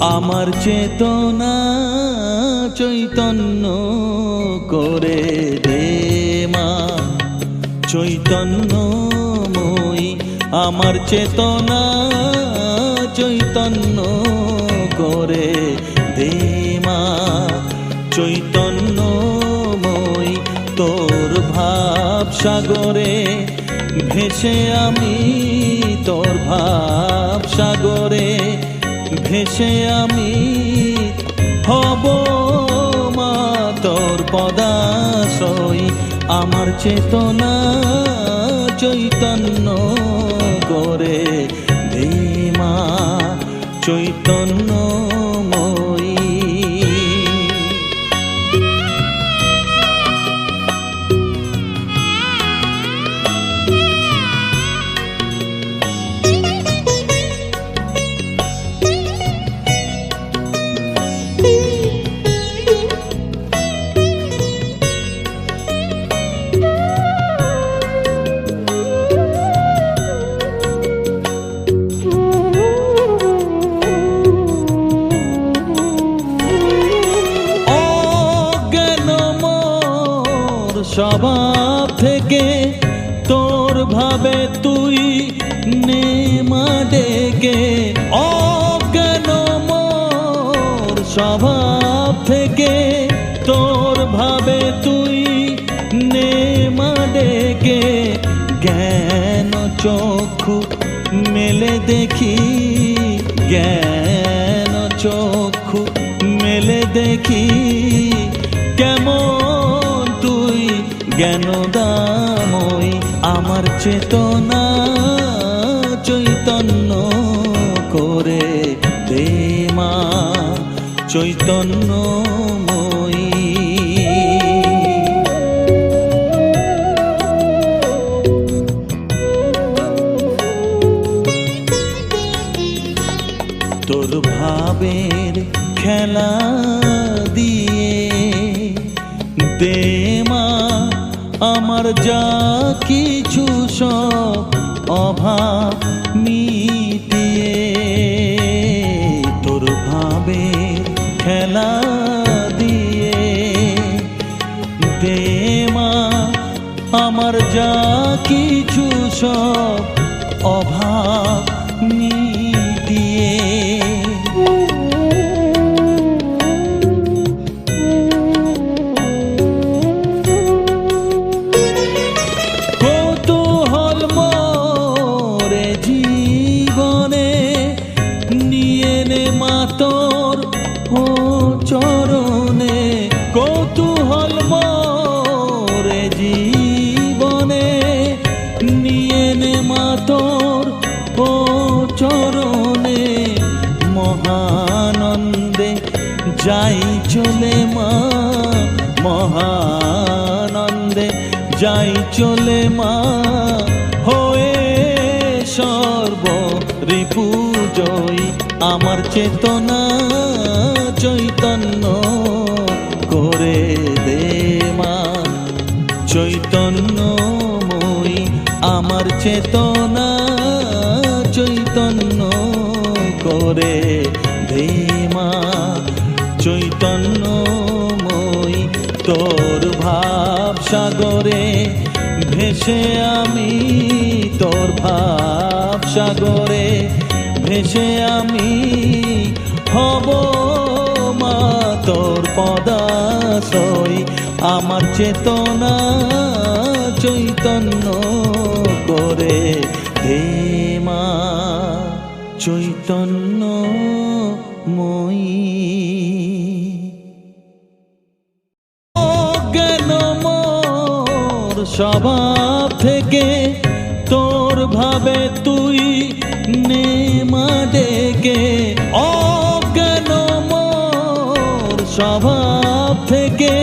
আমার চেতনা চৈতন্য করে দে মা, চৈতন্যময়ী। আমার চেতনা চৈতন্য করে দে মা, চৈতন্যময়ী। তোর ভাব সাগরে ভেসে আমি, তোর ভাব সাগরে ভেসে আমি হব মা তোর পদাশ্রয়ী। আমার চেতনা চৈতন্য করে দে মা, চৈতন্যময়ী। স্বভাব থেকে তোর ভাবে তুই নে মা ডেকে, অজ্ঞান মোর স্বভাব থেকে তোর ভাবে তুই নে মা ডেকে। জ্ঞান চক্ষু মেলে দেখি, জ্ঞান চক্ষু মেলে দেখি কেমন তুই জ্ঞানদাময়ী। আমার চেতনা চৈতন্য করে দে মা, চৈতন্যময়ী। তোর ভাবের খেলা দিয়ে দে মা আমার যা কিছু সব অভাব মিটিয়ে। তোর ভাবের খেলা দিয়ে দে মা আমার যা কিছু সব অভাব মিটিয়ে। কৌতূহল মোরে জীবনে নিয়ে নে মা তোর ও চরণে, কৌতূহল মোরে জীবনে নিয়ে নে মা তোর ও চরণে। মহানন্দে যাই চলে মা, মহানন্দে যাই চলে মা হয়ে সর্ব রিপুজয়ী। আমার চেতনা চৈতন্য করে দে মা, চৈতন্যময়ী। আমার চেতনা চৈতন্য করে দে মা, চৈতন্যময়ী। তোর ভাব সাগরে ভেসে আমি, তোর ভাব সাগরে ভেসে আমি হব মা তোর পদাশ্রয়ী। আমার চেতনা চৈতন্য করে দে মা, চৈতন্যময়ী। অজ্ঞান মোর স্বভাব থেকে তোর ভাবে তুই নে মা ডেকে, অজ্ঞান মোর স্বভাব থেকে